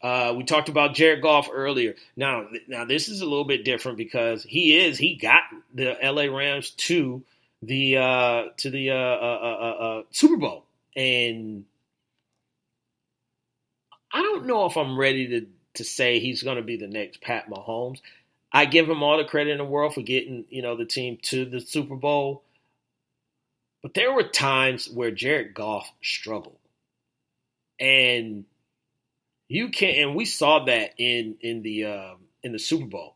We talked about Jared Goff earlier. Now this is a little bit different because he got the LA Rams to the Super Bowl, and I don't know if I'm ready to say he's going to be the next Pat Mahomes. I give him all the credit in the world for getting, the team to the Super Bowl. But there were times where Jared Goff struggled. And we saw that in the Super Bowl.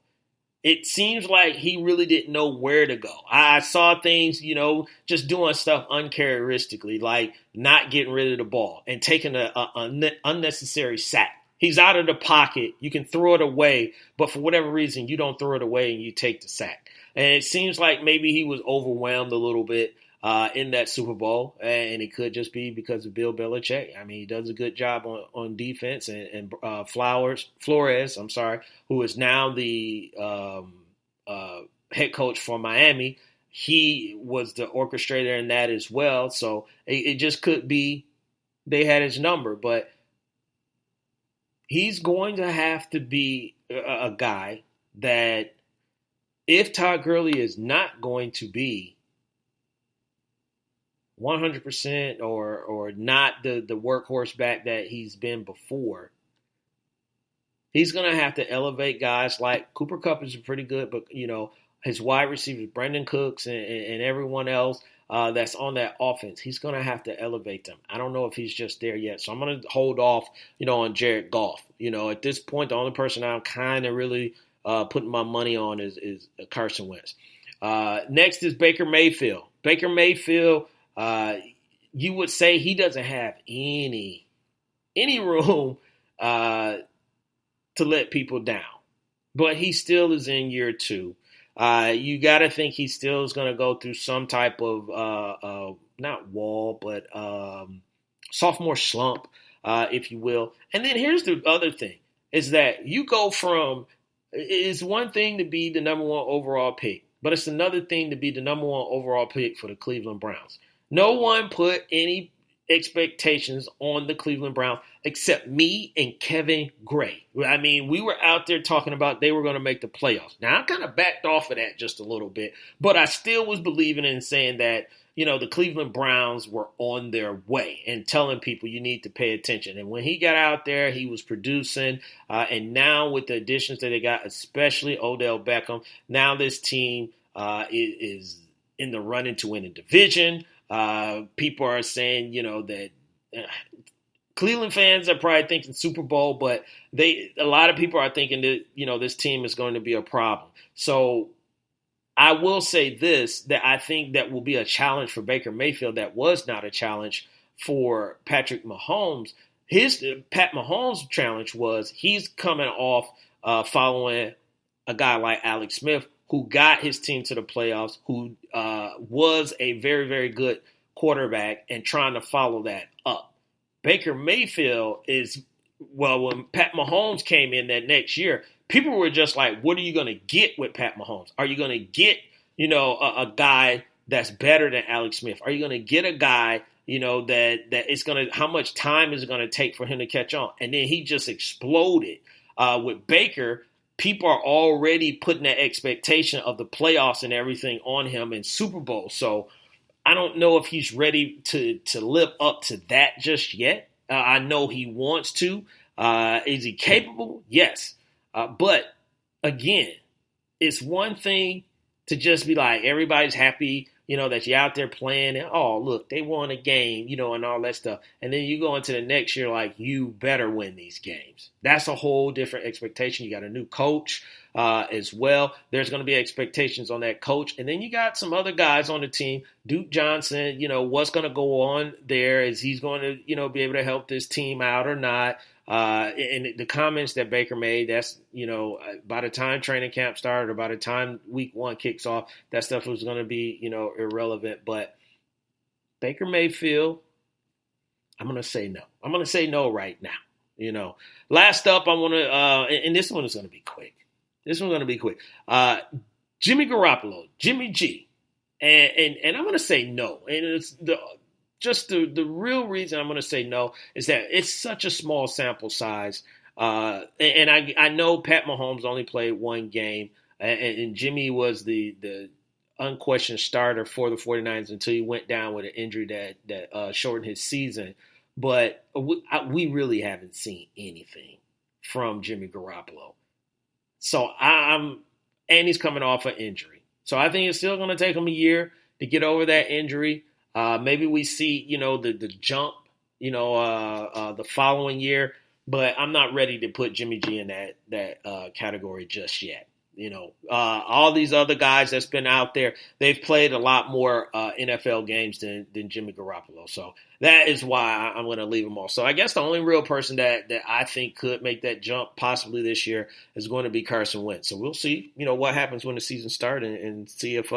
It seems like he really didn't know where to go. I saw things, just doing stuff uncharacteristically, like not getting rid of the ball and taking an unnecessary sack. He's out of the pocket. You can throw it away, but for whatever reason, you don't throw it away and you take the sack. And it seems like maybe he was overwhelmed a little bit in that Super Bowl, and it could just be because of Bill Belichick. I mean, he does a good job on defense, and Flores, who is now the head coach for Miami, he was the orchestrator in that as well. So it just could be they had his number, but he's going to have to be a guy that if Todd Gurley is not going to be 100% or not the workhorse back that he's been before, he's going to have to elevate guys like Cooper Kupp is pretty good, but, his wide receivers, Brandon Cooks and everyone else that's on that offense, he's going to have to elevate them. I don't know if he's just there yet. So I'm going to hold off, on Jared Goff. At this point, the only person I'm kind of really putting my money on is Carson Wentz. Next is Baker Mayfield. Baker Mayfield, you would say he doesn't have any room to let people down, but he still is in year 2. You got to think he still is going to go through some type of not wall, but sophomore slump, if you will. And then here's the other thing: is that you go from it's one thing to be the number 1 overall pick, but it's another thing to be the number 1 overall pick for the Cleveland Browns. No one put any expectations on the Cleveland Browns except me and Kevin Gray. I mean, we were out there talking about they were going to make the playoffs. Now, I kind of backed off of that just a little bit, but I still was believing in saying that, the Cleveland Browns were on their way and telling people you need to pay attention. And when he got out there, he was producing. And now with the additions that they got, especially Odell Beckham, now this team is in the running to win a division. People are saying, that Cleveland fans are probably thinking Super Bowl, but a lot of people are thinking that, this team is going to be a problem. So I will say this, that I think that will be a challenge for Baker Mayfield that was not a challenge for Patrick Mahomes. Pat Mahomes' challenge was he's coming off following a guy like Alex Smith, who got his team to the playoffs, who was a very, very good quarterback, and trying to follow that up. Baker Mayfield when Pat Mahomes came in that next year, people were just like, what are you going to get with Pat Mahomes? Are you going to get, a guy that's better than Alex Smith? Are you going to get a guy, that it's going to, how much time is it going to take for him to catch on? And then he just exploded. With Baker, people are already putting that expectation of the playoffs and everything on him in Super Bowl. So I don't know if he's ready to live up to that just yet. I know he wants to. Is he capable? Yes. But again, it's one thing to just be like, everybody's happy, that you're out there playing and, oh, look, they won a game, and all that stuff. And then you go into the next year like, you better win these games. That's a whole different expectation. You got a new coach as well. There's going to be expectations on that coach. And then you got some other guys on the team. Duke Johnson, what's going to go on there? Is he's going to, be able to help this team out or not? And the comments that Baker made, that's, by the time training camp started or by the time week 1 kicks off, that stuff was going to be, irrelevant. But Baker Mayfield, I'm going to say no. I'm going to say no right now. Last up, I want to, and this one is going to be quick. Jimmy Garoppolo, Jimmy G. And I'm going to say no. And it's the real reason I'm going to say no is that it's such a small sample size. And I know Pat Mahomes only played one game, and Jimmy was the unquestioned starter for the 49ers until he went down with an injury that shortened his season. But we really haven't seen anything from Jimmy Garoppolo. So and he's coming off an injury. So I think it's still going to take him a year to get over that injury. Maybe we see, the jump, the following year. But I'm not ready to put Jimmy G in that category just yet. All these other guys that's been out there, they've played a lot more NFL games than Jimmy Garoppolo. So that is why I'm going to leave them off. So I guess the only real person that I think could make that jump possibly this year is going to be Carson Wentz. So we'll see, what happens when the season starts and see if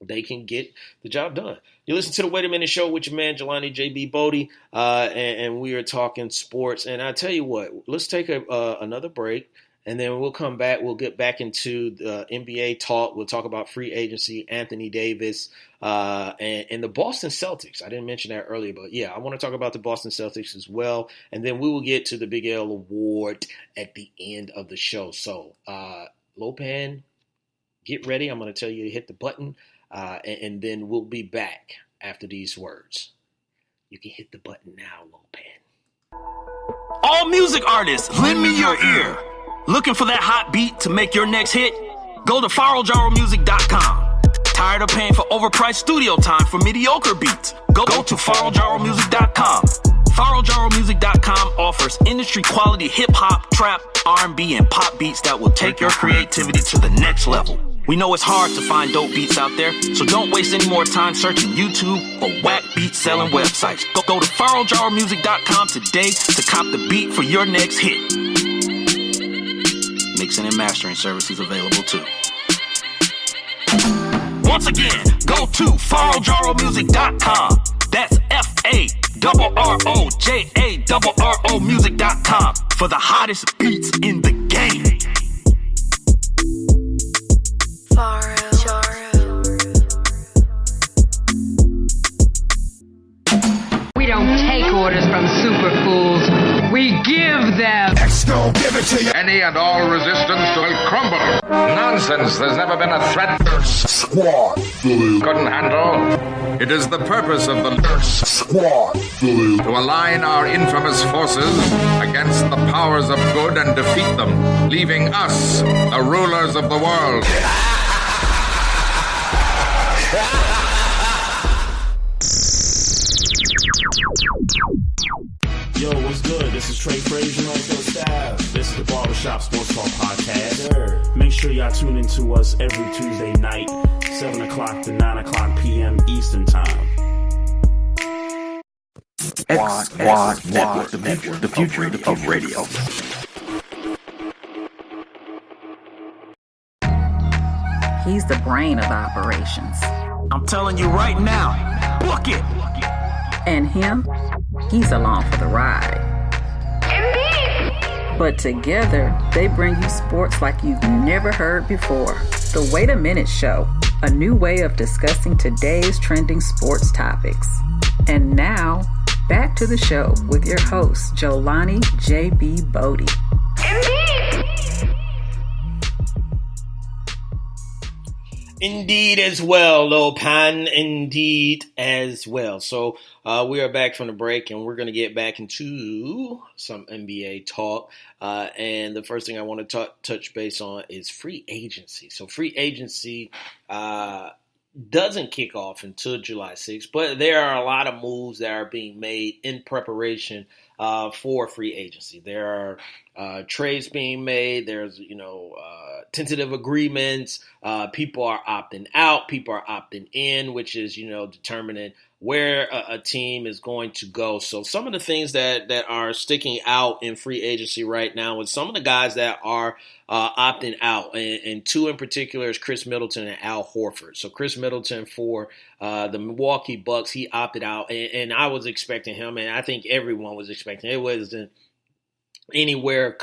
they can get the job done. You listen to the Wait a Minute Show with your man, Jelani JB Bodie, and we are talking sports. And I tell you what, let's take another break. And then we'll come back. We'll get back into the NBA talk. We'll talk about free agency, Anthony Davis, and the Boston Celtics. I didn't mention that earlier, but yeah, I want to talk about the Boston Celtics as well. And then we will get to the Big L Award at the end of the show. So, Lopan, get ready. I'm going to tell you to hit the button, and then we'll be back after these words. You can hit the button now, Lopan. All music artists, lend me your ear. Looking for that hot beat to make your next hit? Go to FaroJaroMusic.com. Tired of paying for overpriced studio time for mediocre beats? Go to FaroJaroMusic.com. FaroJaroMusic.com offers industry-quality hip-hop, trap, R&B, and pop beats that will take your creativity to the next level. We know it's hard to find dope beats out there, so don't waste any more time searching YouTube for whack beat-selling websites. Go to FaroJaroMusic.com today to cop the beat for your next hit. Mixing and mastering services available too. Once again, go to FaroJaroMusic.com. That's FaroJaroMusic.com for the hottest beats in the game. We don't take orders from super fools. We give them. Give it to you. Any and all resistance will crumble. Nonsense. There's never been a threat Squad couldn't handle. It is the purpose of the Squad to align our infamous forces against the powers of good and defeat them, leaving us the rulers of the world. Yo, what's good? This is Trey Frazier. This is the Barbershop Sports Talk Podcast. Sure. Make sure y'all tune in to us every Tuesday night, 7 o'clock to 9 o'clock p.m. Eastern Time. Squad Network, the future of radio. He's the brain of operations. I'm telling you right now, book it! And him, he's along for the ride. But together, they bring you sports like you've never heard before. The Wait a Minute Show, a new way of discussing today's trending sports topics. And now, back to the show with your host, Jelani JB Bodie. Indeed as well, Lopan. Indeed as well. So we are back from the break, and we're going to get back into some NBA talk. And the first thing I want to touch base on is free agency. So free agency doesn't kick off until July 6th, but there are a lot of moves that are being made in preparation for free agency. There are trades being made. There's, tentative agreements. People are opting out. People are opting in, which is, determining where a team is going to go. So some of the things that are sticking out in free agency right now is some of the guys that are opting out. And two in particular is Chris Middleton and Al Horford. So Chris Middleton for the Milwaukee Bucks, he opted out. And I was expecting him, and I think everyone was expecting. It wasn't anywhere.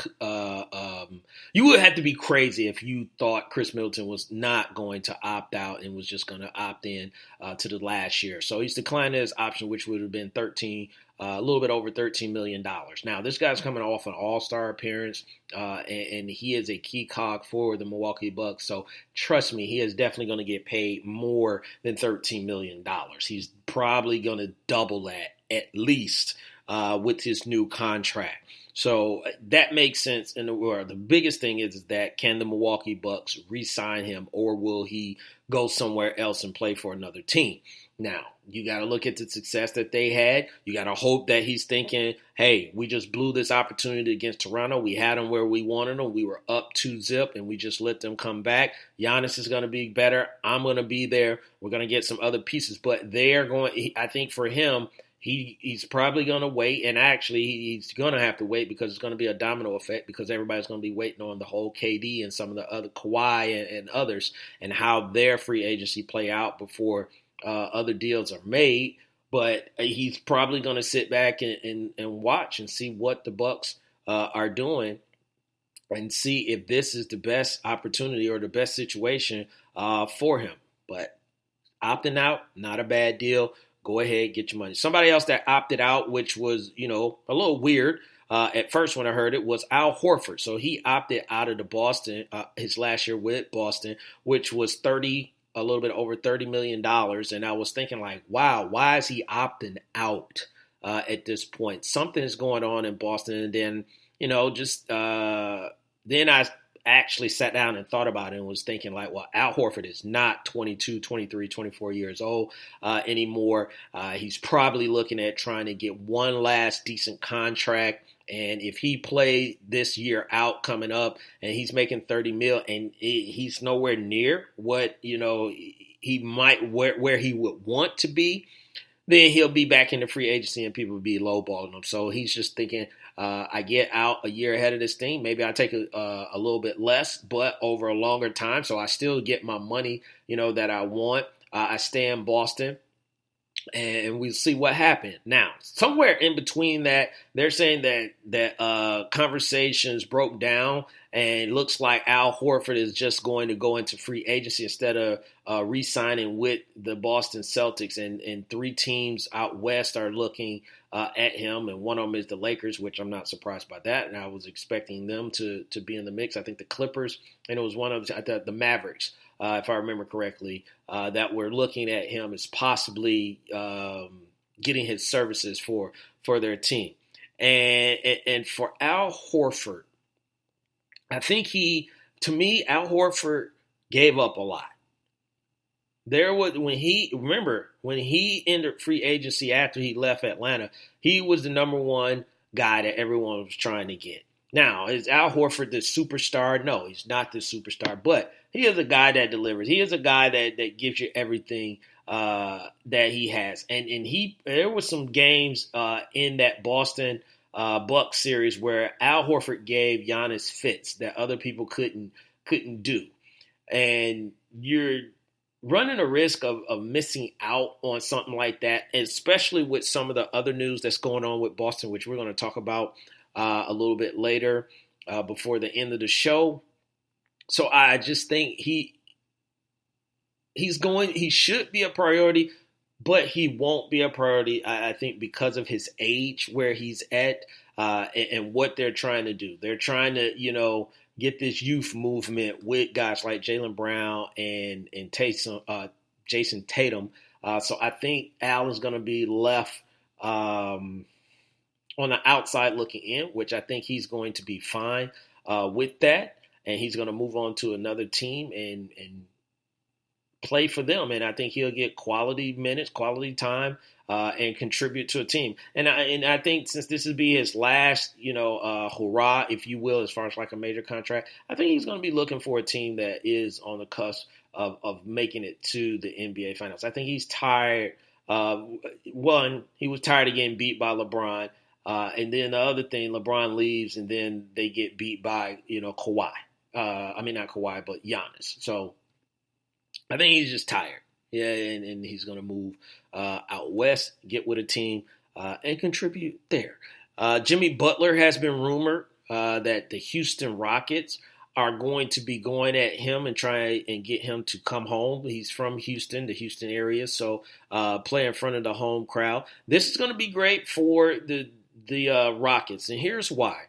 You would have to be crazy if you thought Chris Middleton was not going to opt out and was just going to opt in to the last year. So he's declined his option, which would have been $13 a little bit over $13 million. Now, this guy's coming off an all-star appearance, and he is a key cog for the Milwaukee Bucks. So trust me, he is definitely going to get paid more than $13 million. He's probably going to double that at least with his new contract. So that makes sense. And the biggest thing is that can the Milwaukee Bucks re-sign him, or will he go somewhere else and play for another team? Now, you got to look at the success that they had. You got to hope that he's thinking, hey, we just blew this opportunity against Toronto. We had them where we wanted them. We were up 2-0, and we just let them come back. Giannis is going to be better. I'm going to be there. We're going to get some other pieces. But they're going – I think for him, he's probably going to wait. And actually, he's going to have to wait because it's going to be a domino effect because everybody's going to be waiting on the whole KD and some of the other Kawhi and others and how their free agency play out before – other deals are made, but he's probably going to sit back and watch and see what the Bucks are doing and see if this is the best opportunity or the best situation for him. But opting out, not a bad deal. Go ahead, get your money. Somebody else that opted out, which was, a little weird at first when I heard it, was Al Horford. So he opted out of the Boston, his last year with Boston, which was a little bit over $30 million. And I was thinking like, wow, why is he opting out at this point? Something is going on in Boston. And then, then I actually sat down and thought about it and was thinking like, well, Al Horford is not 22, 23, 24 years old anymore. He's probably looking at trying to get one last decent contract. And if he played this year out coming up and he's making $30 million and he's nowhere near what, he might where he would want to be, then he'll be back in the free agency and people will be lowballing him. So he's just thinking, I get out a year ahead of this thing. Maybe I take a little bit less, but over a longer time. So I still get my money, that I want. I stay in Boston. And we'll see what happened. Now, somewhere in between that, they're saying that conversations broke down, and it looks like Al Horford is just going to go into free agency instead of re-signing with the Boston Celtics. And three teams out west are looking at him, and one of them is the Lakers, which I'm not surprised by that. And I was expecting them to be in the mix. I think the Clippers, and it was one of the Mavericks. If I remember correctly, that we're looking at him as possibly getting his services for their team. And for Al Horford, I think Al Horford gave up a lot. When he entered free agency after he left Atlanta, he was the number one guy that everyone was trying to get. Now, is Al Horford the superstar? No, he's not the superstar, but he is a guy that delivers. He is a guy that gives you everything that he has. And there were some games in that Boston Bucks series where Al Horford gave Giannis fits that other people couldn't do. And you're running a risk of missing out on something like that, especially with some of the other news that's going on with Boston, which we're going to talk about a little bit later before the end of the show. So I just think he should be a priority, but he won't be a priority, I think, because of his age, where he's at, and what they're trying to do. They're trying to, get this youth movement with guys like Jaylen Brown and Jason Tatum. So I think Al is going to be left on the outside looking in, which I think he's going to be fine with that. And he's going to move on to another team and play for them. And I think he'll get quality minutes, quality time, and contribute to a team. And I think since this will be his last, hurrah, if you will, as far as like a major contract, I think he's going to be looking for a team that is on the cusp of making it to the NBA Finals. I think he's tired. One, he was tired of getting beat by LeBron. And then the other thing, LeBron leaves and then they get beat by, Kawhi. Not Kawhi, but Giannis. So I think he's just tired. Yeah, and he's going to move out west, get with a team, and contribute there. Jimmy Butler has been rumored that the Houston Rockets are going to be going at him and try and get him to come home. He's from Houston, the Houston area, so play in front of the home crowd. This is going to be great for the Rockets, and here's why.